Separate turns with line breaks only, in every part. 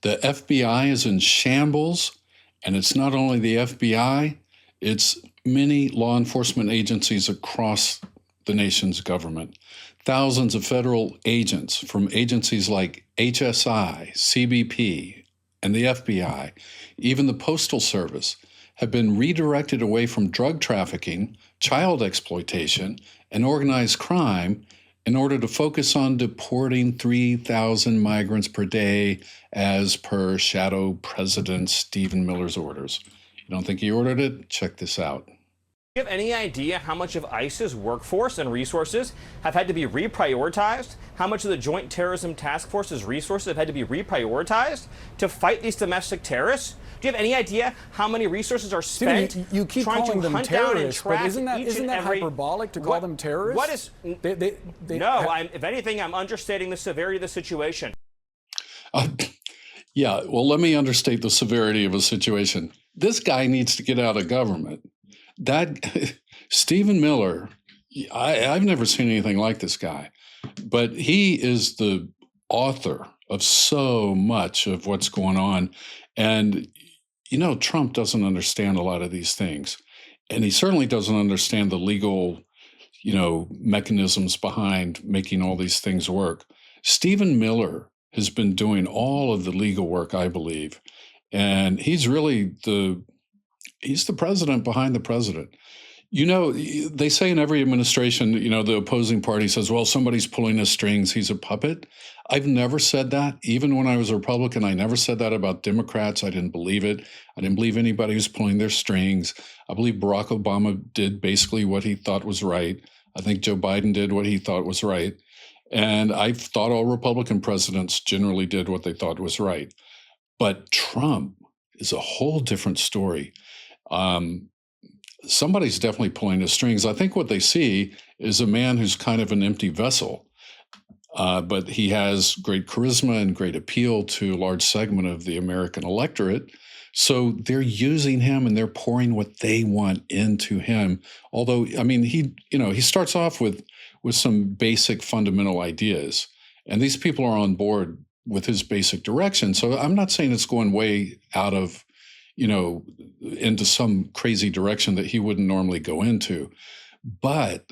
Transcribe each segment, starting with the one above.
The FBI is in shambles, and it's not only the FBI, it's many law enforcement agencies across the nation's government. Thousands of federal agents from agencies like HSI, CBP, and the FBI, even the Postal Service, have been redirected away from drug trafficking, child exploitation, and organized crime in order to focus on deporting 3,000 migrants per day as per Shadow President Stephen Miller's orders. You don't think he ordered it? Check this out.
Do you have any idea how much of ICE's workforce and resources have had to be reprioritized? How much of the Joint Terrorism Task Force's resources have had to be reprioritized to fight these domestic terrorists? Do you have any idea how many resources are spent
Stephen, you keep
trying
calling
to
them
hunt down and
terrorists, but
track
isn't that hyperbolic to call them terrorists?
What is? If anything, I'm understating the severity of the situation.
Yeah, well, let me understate the severity of a situation. This guy needs to get out of government. That Stephen Miller, I've never seen anything like this guy, but he is the author of so much of what's going on. And, you know, Trump doesn't understand a lot of these things. And he certainly doesn't understand the legal, mechanisms behind making all these things work. Stephen Miller has been doing all of the legal work, I believe. And he's really he's the president behind the president. They say in every administration, the opposing party says, well, somebody's pulling his strings. He's a puppet. I've never said that. Even when I was a Republican, I never said that about Democrats. I didn't believe it. I didn't believe anybody was pulling their strings. I believe Barack Obama did basically what he thought was right. I think Joe Biden did what he thought was right. And I thought all Republican presidents generally did what they thought was right. But Trump is a whole different story. Somebody's definitely pulling the strings. I think what they see is a man who's kind of an empty vessel, but he has great charisma and great appeal to a large segment of the American electorate. So they're using him and they're pouring what they want into him. Although, I mean, he starts off with some basic fundamental ideas, and these people are on board with his basic direction. So I'm not saying it's going way out of into some crazy direction that he wouldn't normally go into. But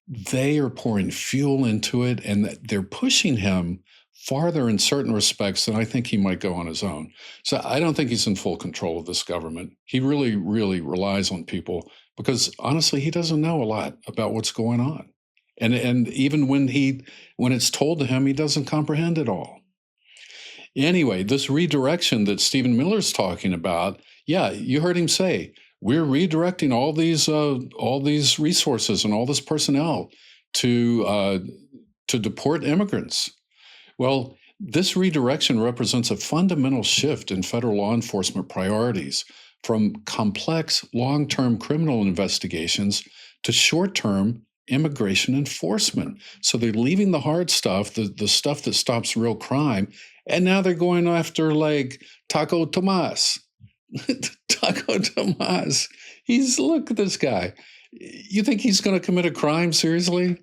they are pouring fuel into it, and they're pushing him farther in certain respects than I think he might go on his own. So I don't think he's in full control of this government. He really, really relies on people because, honestly, he doesn't know a lot about what's going on. And even when it's told to him, he doesn't comprehend it all. Anyway, this redirection that Stephen Miller's talking about, yeah, you heard him say, we're redirecting all these resources and all this personnel to deport immigrants. Well, this redirection represents a fundamental shift in federal law enforcement priorities from complex long-term criminal investigations to short-term immigration enforcement. So they're leaving the hard stuff, the stuff that stops real crime, and now they're going after like Taco Tomas. Taco Tomas. Look at this guy. You think he's going to commit a crime? Seriously?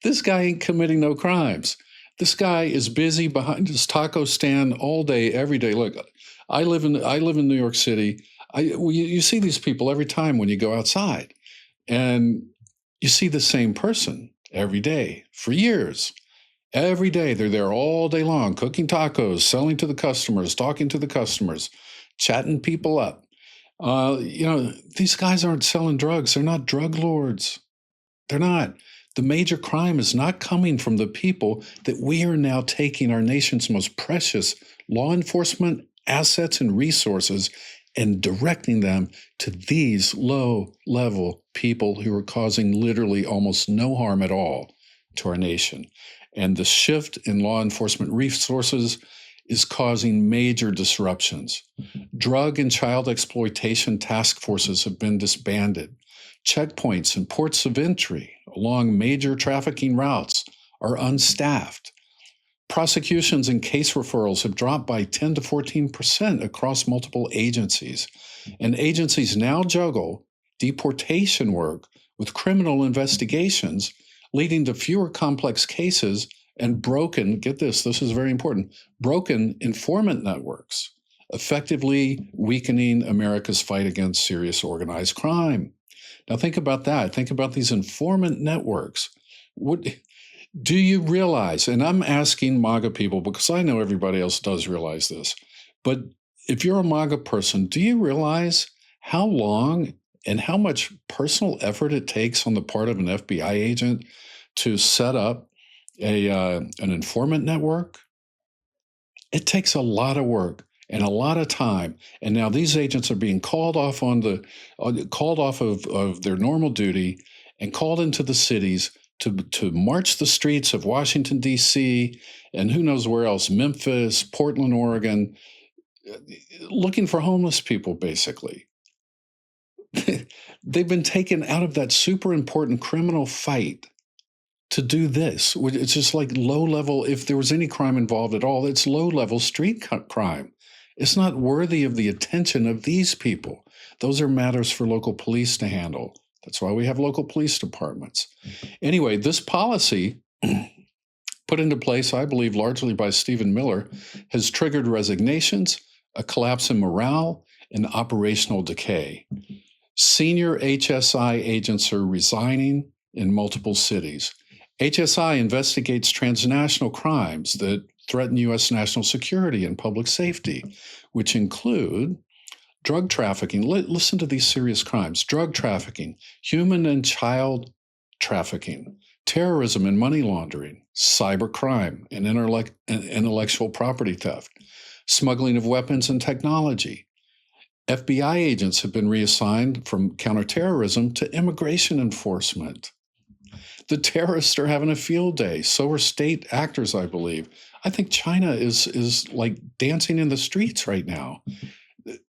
This guy ain't committing no crimes. This guy is busy behind his taco stand all day, every day. Look, I live in New York City. You see these people every time when you go outside, and you see the same person every day for years. Every day they're there all day long, cooking tacos, selling to the customers, talking to the customers, chatting people up. These guys aren't selling drugs. They're not drug lords. They're not. The major crime is not coming from the people that we are now taking our nation's most precious law enforcement assets and resources and directing them to these low-level people who are causing literally almost no harm at all to our nation. And the shift in law enforcement resources is causing major disruptions. Drug and child exploitation task forces have been disbanded. Checkpoints and ports of entry along major trafficking routes are unstaffed. Prosecutions and case referrals have dropped by 10 to 14% across multiple agencies. And agencies now juggle deportation work with criminal investigations, leading to fewer complex cases and broken, get this is very important, broken informant networks, effectively weakening America's fight against serious organized crime. Now think about that. Think about these informant networks. What do you realize? And I'm asking MAGA people because I know everybody else does realize this. But if you're a MAGA person, do you realize how long and how much personal effort it takes on the part of an FBI agent to set up an informant network? It takes a lot of work and a lot of time. And now these agents are being called off of their normal duty and called into the cities to march the streets of Washington, D.C., and who knows where else, Memphis, Portland, Oregon, looking for homeless people, basically. They've been taken out of that super important criminal fight to do this. It's just like low level, if there was any crime involved at all, it's low level street crime. It's not worthy of the attention of these people. Those are matters for local police to handle. That's why we have local police departments. Anyway, this policy, put into place, I believe, largely by Stephen Miller, has triggered resignations, a collapse in morale, and operational decay. Senior HSI agents are resigning in multiple cities. HSI investigates transnational crimes that threaten U.S. national security and public safety, which include drug trafficking. Listen to these serious crimes: drug trafficking, human and child trafficking, terrorism and money laundering, cybercrime and intellectual property theft, smuggling of weapons and technology. FBI agents have been reassigned from counterterrorism to immigration enforcement. The terrorists are having a field day. So are state actors, I believe. I think China is like dancing in the streets right now.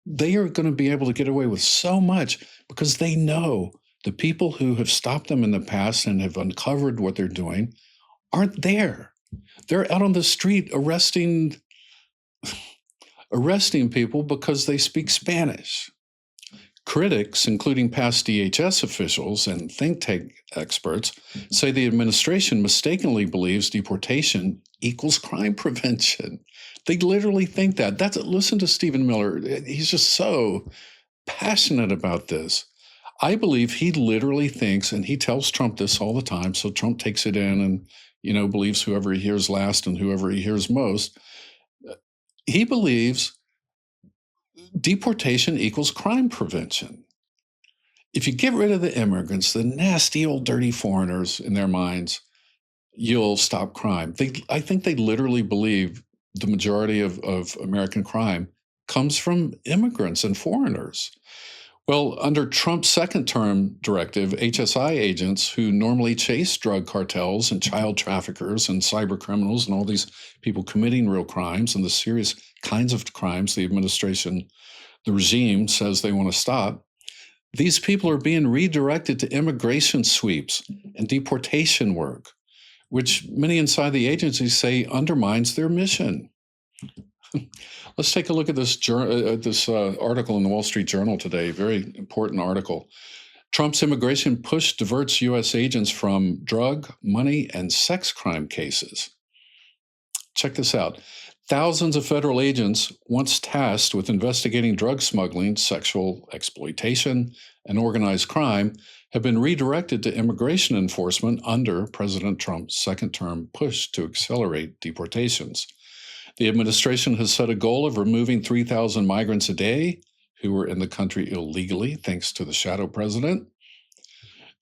They are going to be able to get away with so much because they know the people who have stopped them in the past and have uncovered what they're doing aren't there. They're out on the street arresting people because they speak Spanish. Critics, including past DHS officials and think tank experts, say the administration mistakenly believes deportation equals crime prevention. They literally think that. Listen to Stephen Miller. He's just so passionate about this. I believe he literally thinks, and he tells Trump this all the time, so Trump takes it in and, believes whoever he hears last and whoever he hears most. He believes deportation equals crime prevention. If you get rid of the immigrants, the nasty old dirty foreigners in their minds, you'll stop crime. I think they literally believe the majority of American crime comes from immigrants and foreigners. Well, under Trump's second term directive, HSI agents who normally chase drug cartels and child traffickers and cyber criminals and all these people committing real crimes and the serious kinds of crimes the regime says they want to stop, these people are being redirected to immigration sweeps and deportation work, which many inside the agency say undermines their mission. Let's take a look at this article in the Wall Street Journal today, very important article. Trump's immigration push diverts U.S. agents from drug, money, and sex crime cases. Check this out. Thousands of federal agents, once tasked with investigating drug smuggling, sexual exploitation, and organized crime, have been redirected to immigration enforcement under President Trump's second-term push to accelerate deportations. The administration has set a goal of removing 3,000 migrants a day who were in the country illegally, thanks to the shadow president.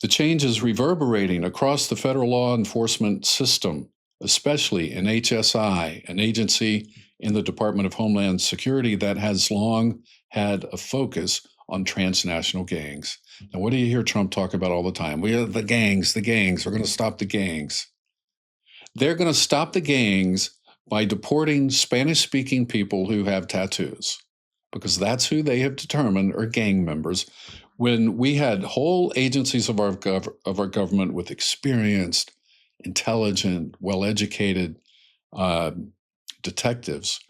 The change is reverberating across the federal law enforcement system, especially in HSI, an agency in the Department of Homeland Security that has long had a focus on transnational gangs. Now, what do you hear Trump talk about all the time? We are the gangs. We're going to stop the gangs. They're going to stop the gangs by deporting Spanish-speaking people who have tattoos, because that's who they have determined are gang members. When we had whole agencies of our government with experienced, intelligent, well-educated detectives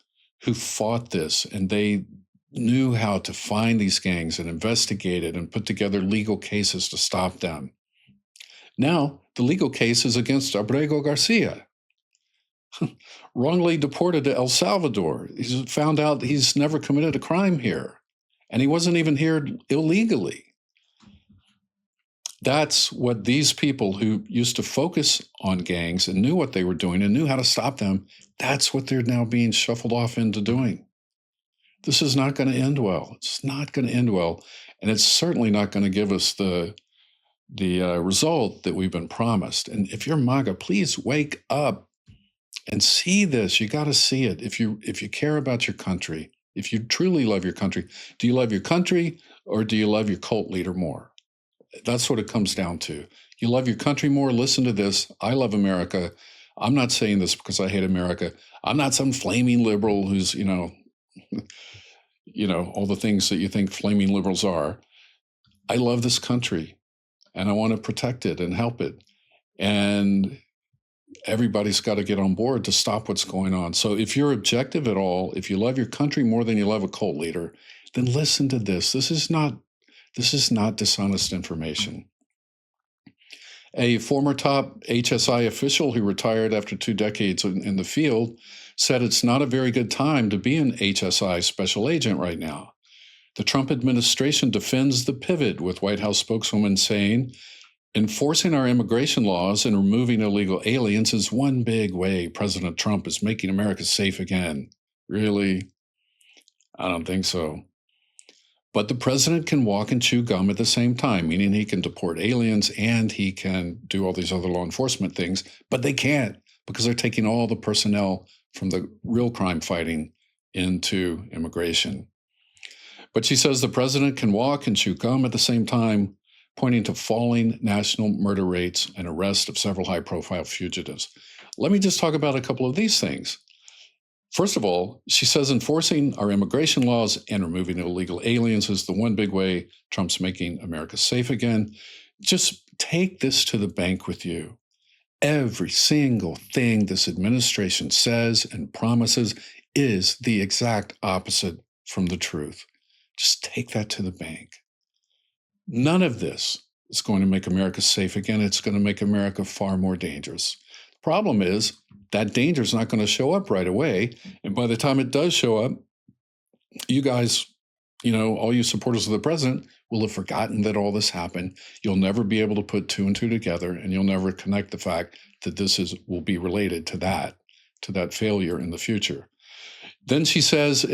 who fought this, and they knew how to find these gangs and investigate it and put together legal cases to stop them. Now, the legal case is against Abrego Garcia. wrongly deported to El Salvador. He's found out he's never committed a crime here, and he wasn't even here illegally. That's what these people who used to focus on gangs and knew what they were doing and knew how to stop them, that's what they're now being shuffled off into doing. This is not going to end well. It's not going to end well. And it's certainly not going to give us the result that we've been promised. And if you're MAGA, please wake up and see this. You got to see it. If you care about your country, if you truly love your country, do you love your country or do you love your cult leader more? That's what it comes down to. You love your country more? Listen to this. I love America. I'm not saying this because I hate America. I'm not some flaming liberal who's, all the things that you think flaming liberals are. I love this country and I want to protect it and help it. And everybody's got to get on board to stop what's going on. So if you're objective at all, if you love your country more than you love a cult leader, then listen to this. This is not dishonest information. A former top HSI official who retired after 2 decades in the field said it's not a very good time to be an HSI special agent right now. The Trump administration defends the pivot, with White House spokeswoman saying, enforcing our immigration laws and removing illegal aliens is one big way President Trump is making America safe again. Really? I don't think so. But the president can walk and chew gum at the same time, meaning he can deport aliens and he can do all these other law enforcement things, but they can't because they're taking all the personnel from the real crime fighting into immigration. But she says the president can walk and chew gum at the same time, pointing to falling national murder rates and arrest of several high-profile fugitives. Let me just talk about a couple of these things. First of all, she says enforcing our immigration laws and removing illegal aliens is the one big way Trump's making America safe again. Just take this to the bank with you. Every single thing this administration says and promises is the exact opposite from the truth. Just take that to the bank. None of this is going to make America safe again. It's going to make America far more dangerous. The problem is that danger is not going to show up right away. And by the time it does show up, you guys, all you supporters of the president will have forgotten that all this happened. You'll never be able to put 2 and 2 together, and you'll never connect the fact that this will be related to that failure in the future. Then she says,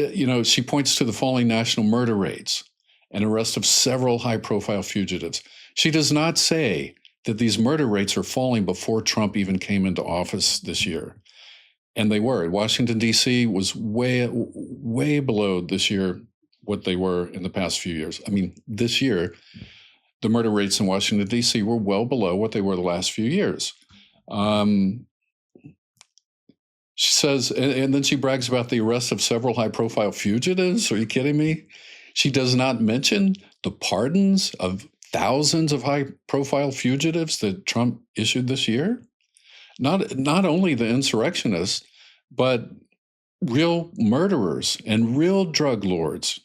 she points to the falling national murder rates and arrest of several high-profile fugitives. She does not say that these murder rates are falling before Trump even came into office this year. And they were. Washington, D.C. was way below this year what they were in the past few years. I mean, this year, the murder rates in Washington, D.C. were well below what they were the last few years. She says, and then she brags about the arrest of several high-profile fugitives. Are you kidding me? She does not mention the pardons of thousands of high-profile fugitives that Trump issued this year. Not only the insurrectionists, but real murderers and real drug lords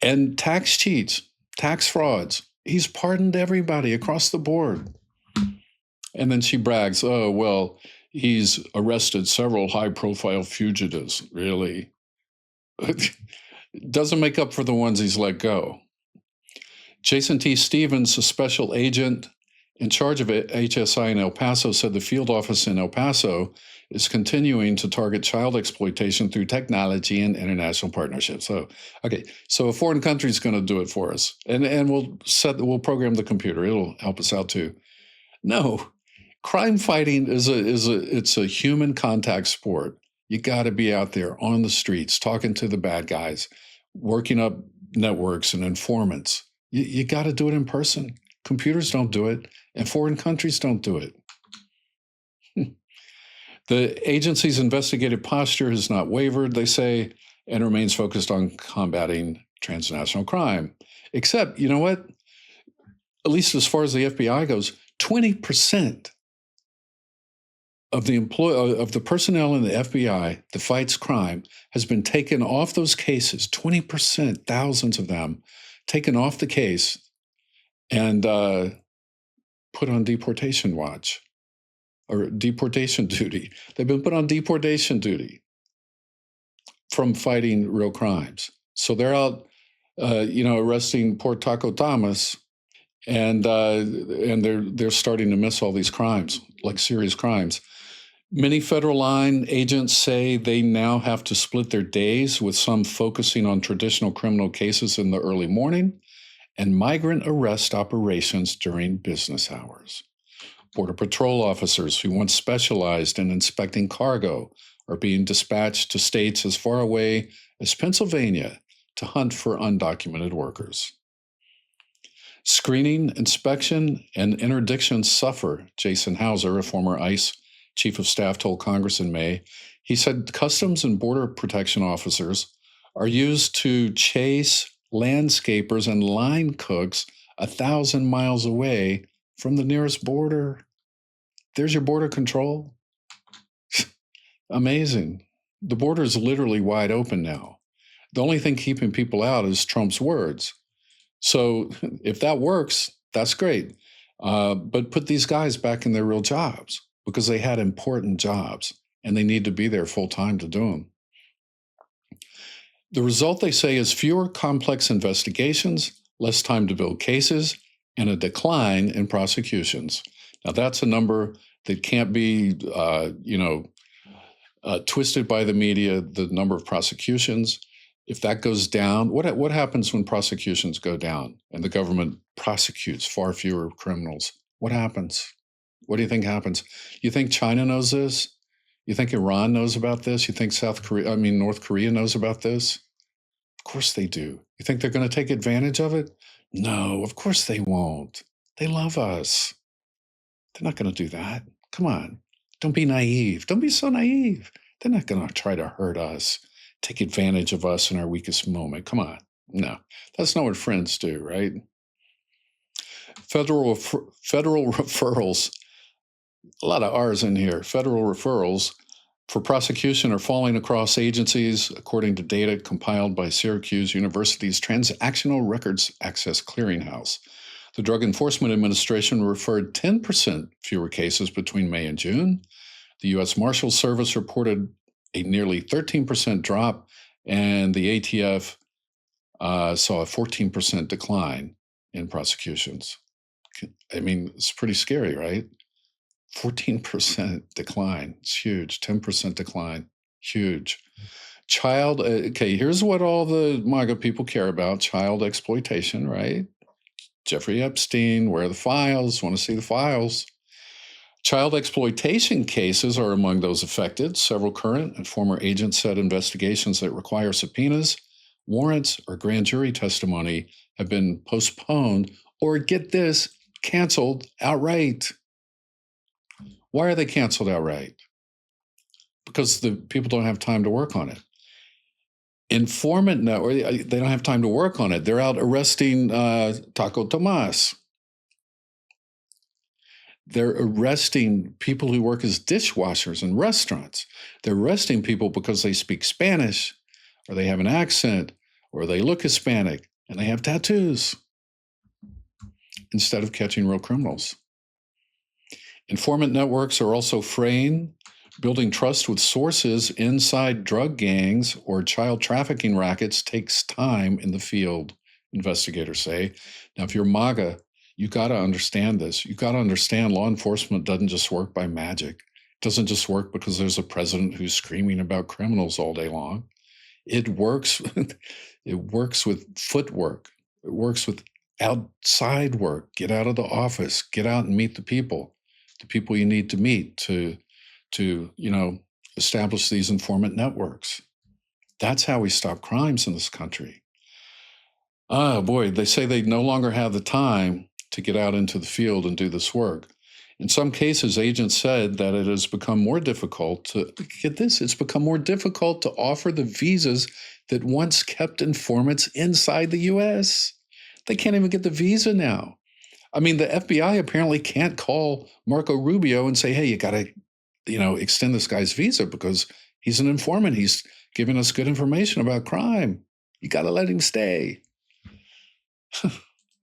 and tax cheats, tax frauds. He's pardoned everybody across the board. And then she brags, oh, well, he's arrested several high-profile fugitives. Really? Doesn't make up for the ones he's let go. Jason T. Stevens, a special agent in charge of HSI in El Paso, said the field office in El Paso is continuing to target child exploitation through technology and international partnerships. So a foreign country is going to do it for us, and we'll program the computer. It'll help us out too. No, crime fighting it's a human contact sport. You got to be out there on the streets, talking to the bad guys, working up networks and informants. You got to do it in person. Computers don't do it, and foreign countries don't do it. The agency's investigative posture has not wavered, they say, and remains focused on combating transnational crime. Except, you know what? At least as far as the FBI goes, 20% of the personnel in the FBI that fights crime has been taken off those cases. 20%, thousands of them, taken off the case and put on deportation watch. or deportation duty. They've been put on deportation duty from fighting real crimes. So they're out, arresting poor Taco Thomas, and they're starting to miss all these crimes, like serious crimes. Many federal line agents say they now have to split their days, with some focusing on traditional criminal cases in the early morning and migrant arrest operations during business hours. Border Patrol officers who once specialized in inspecting cargo are being dispatched to states as far away as Pennsylvania to hunt for undocumented workers. Screening, inspection, and interdiction suffer, Jason Hauser, a former ICE chief of staff, told Congress in May. He said Customs and Border Protection officers are used to chase landscapers and line cooks 1,000 miles away from the nearest border. There's your border control. Amazing. The border is literally wide open now. The only thing keeping people out is Trump's words. So if that works, that's great. But put these guys back in their real jobs, because they had important jobs and they need to be there full time to do them. The result, they say, is fewer complex investigations, less time to build cases, and a decline in prosecutions. Now, that's a number that can't be, twisted by the media, the number of prosecutions. If that goes down, what happens when prosecutions go down and the government prosecutes far fewer criminals? What happens? What do you think happens? You think China knows this? You think Iran knows about this? You think North Korea knows about this? Of course they do. You think they're going to take advantage of it? No, of course they won't. They love us. They're not going to do that. Come on. Don't be naive. Don't be so naive. They're not going to try to hurt us, take advantage of us in our weakest moment. Come on. No, that's not what friends do, right? Federal referrals, a lot of R's in here. Federal referrals for prosecution are falling across agencies, according to data compiled by Syracuse University's Transactional Records Access Clearinghouse. The Drug Enforcement Administration referred 10% fewer cases between May and June. The U.S. Marshals Service reported a nearly 13% drop, and the ATF saw a 14% decline in prosecutions. I mean, it's pretty scary, right? 14% decline. It's huge. 10% decline. Huge. Here's what all the MAGA people care about: child exploitation, right? Jeffrey Epstein, where are the files? Want to see the files. Child exploitation cases are among those affected. Several current and former agents said investigations that require subpoenas, warrants, or grand jury testimony have been postponed or, get this, canceled outright. Why are they canceled outright? Because the people don't have time to work on it. Informant network, they don't have time to work on it. They're out arresting Taco Tomas. They're arresting people who work as dishwashers in restaurants. They're arresting people because they speak Spanish, or they have an accent, or they look Hispanic, and they have tattoos, instead of catching real criminals. Informant networks are also fraying. Building trust with sources inside drug gangs or child trafficking rackets takes time in the field, investigators say. Now, if you're MAGA, you got to understand this. You got to understand law enforcement doesn't just work by magic. It doesn't just work because there's a president who's screaming about criminals all day long. It works. It works with footwork. It works with outside work. Get out of the office. Get out and meet the people you need to meet to establish these informant networks. That's how we stop crimes in this country. Oh boy, they say they no longer have the time to get out into the field and do this work. In some cases, agents said that it has become more difficult to, get this, it's become more difficult to offer the visas that once kept informants inside the U.S. They can't even get the visa now. I mean, the FBI apparently can't call Marco Rubio and say, hey, you got to, extend this guy's visa because he's an informant. He's giving us good information about crime. You got to let him stay.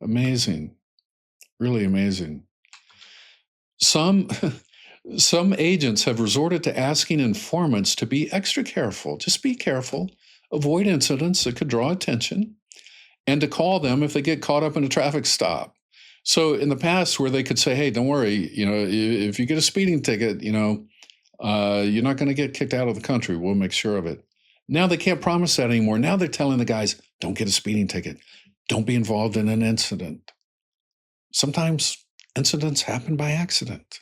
Amazing. Really amazing. Some Some agents have resorted to asking informants to be extra careful. Just be careful. Avoid incidents that could draw attention, and to call them if they get caught up in a traffic stop. So in the past, where they could say, "Hey, don't worry, if you get a speeding ticket, you're not going to get kicked out of the country. We'll make sure of it." Now they can't promise that anymore. Now they're telling the guys, "Don't get a speeding ticket. Don't be involved in an incident." Sometimes incidents happen by accident.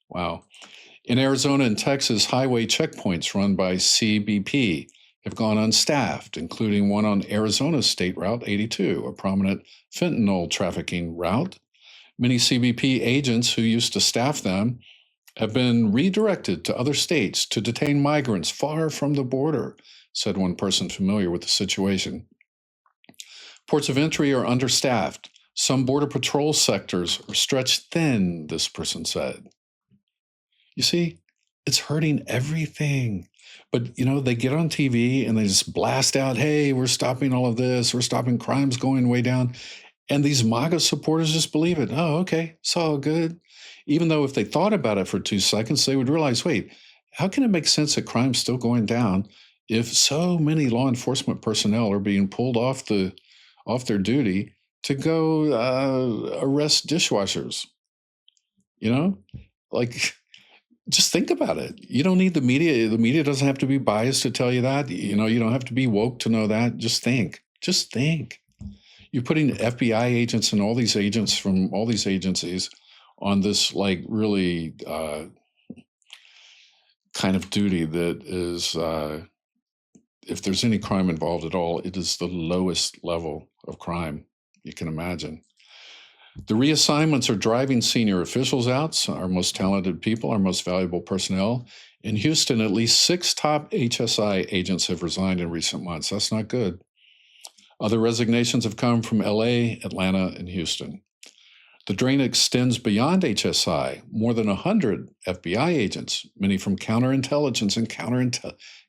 Wow. In Arizona and Texas, highway checkpoints run by CBP have gone unstaffed, including one on Arizona's State Route 82, a prominent fentanyl trafficking route. Many CBP agents who used to staff them have been redirected to other states to detain migrants far from the border, said one person familiar with the situation. Ports of entry are understaffed. Some border patrol sectors are stretched thin, this person said. You see, it's hurting everything. But, they get on TV and they just blast out, "Hey, we're stopping all of this. We're stopping crimes going way down." And these MAGA supporters just believe it. "Oh, okay, it's all good." Even though if they thought about it for 2 seconds, they would realize, wait, how can it make sense that crime's still going down if so many law enforcement personnel are being pulled off their duty to go arrest dishwashers? Like, just think about it. You don't need the media. The media doesn't have to be biased to tell you that. You don't have to be woke to know that. Just think. Just think. You're putting FBI agents and all these agents from all these agencies on this, really kind of duty that is, if there's any crime involved at all, it is the lowest level of crime you can imagine. The reassignments are driving senior officials out, our most talented people, our most valuable personnel. In Houston, at least 6 top HSI agents have resigned in recent months. That's not good. Other resignations have come from LA, Atlanta, and Houston. The drain extends beyond HSI. More than 100 FBI agents, many from counterintelligence and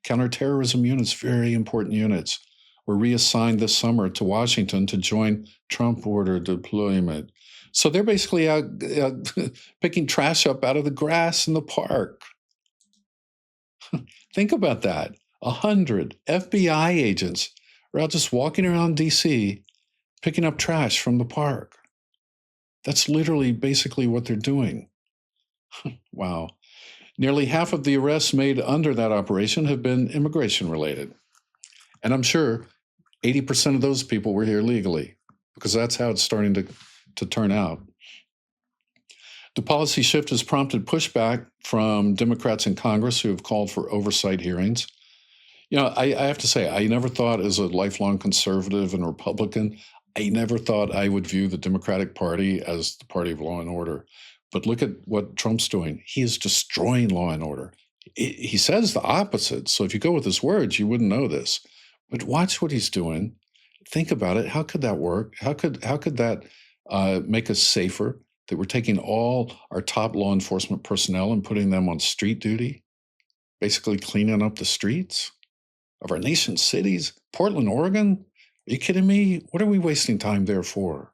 counterterrorism units, very important units, were reassigned this summer to Washington to join Trump order deployment. So they're basically out picking trash up out of the grass in the park. Think about that. 100 FBI agents are out just walking around D.C. picking up trash from the park. That's literally basically what they're doing. Wow. Nearly half of the arrests made under that operation have been immigration related. And I'm sure 80% of those people were here legally, because that's how it's starting to turn out. The policy shift has prompted pushback from Democrats in Congress who have called for oversight hearings. I have to say, I never thought, as a lifelong conservative and Republican, I never thought I would view the Democratic Party as the party of law and order. But look at what Trump's doing. He is destroying law and order. He says the opposite. So if you go with his words, you wouldn't know this. But watch what he's doing. Think about it. How could that work? How could that make us safer? That we're taking all our top law enforcement personnel and putting them on street duty, basically cleaning up the streets of our nation's cities. Portland, Oregon? Are you kidding me? What are we wasting time there for?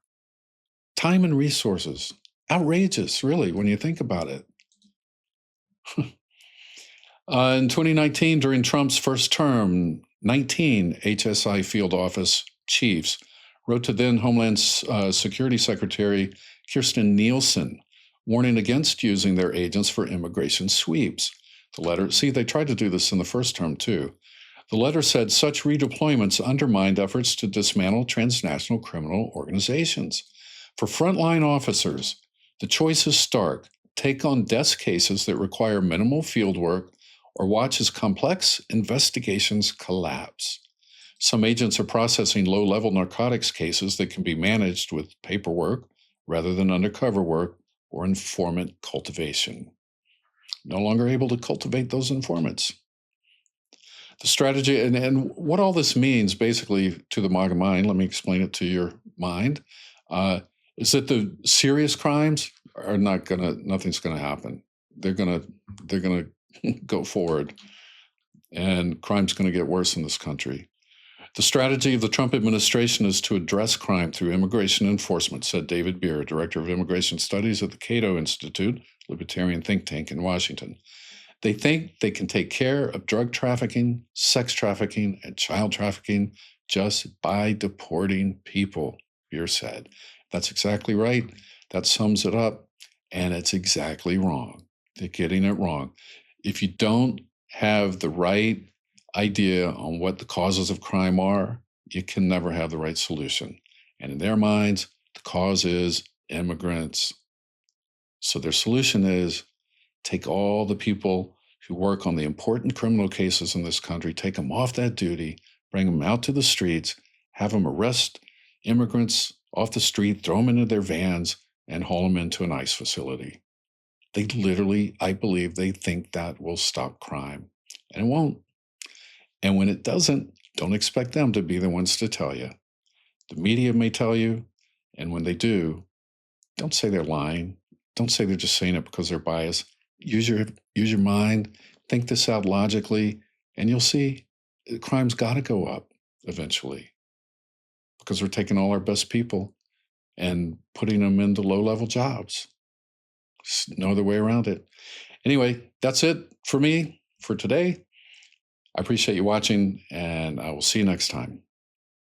Time and resources. Outrageous, really, when you think about it. In 2019, during Trump's first term, 19 HSI field office chiefs wrote to then Homeland Security Secretary Kirstjen Nielsen, warning against using their agents for immigration sweeps. The letter, they tried to do this in the first term too. The letter said such redeployments undermined efforts to dismantle transnational criminal organizations. For frontline officers, the choice is stark. Take on desk cases that require minimal field work or watch as complex investigations collapse. Some agents are processing low-level narcotics cases that can be managed with paperwork rather than undercover work or informant cultivation. No longer able to cultivate those informants. The strategy, and what all this means basically to the MAGA mind, let me explain it to your mind, is that the serious crimes are nothing's gonna happen. They're gonna go forward, and crime's gonna get worse in this country. The strategy of the Trump administration is to address crime through immigration enforcement, said David Beer, Director of Immigration Studies at the Cato Institute, libertarian think tank in Washington. They think they can take care of drug trafficking, sex trafficking, and child trafficking just by deporting people, Beer said. That's exactly right. That sums it up. And it's exactly wrong. They're getting it wrong. If you don't have the right idea on what the causes of crime are, you can never have the right solution. And in their minds, the cause is immigrants. So their solution is take all the people who work on the important criminal cases in this country, take them off that duty, bring them out to the streets, have them arrest immigrants off the street, throw them into their vans, and haul them into an ICE facility. They literally, I believe, they think that will stop crime. And it won't. And when it doesn't, don't expect them to be the ones to tell you. The media may tell you, and when they do, don't say they're lying. Don't say they're just saying it because they're biased. Use your mind, think this out logically, and you'll see crime's got to go up eventually because we're taking all our best people and putting them into low-level jobs. There's no other way around it. Anyway, that's it for me for today. I appreciate you watching, and I will see you next time.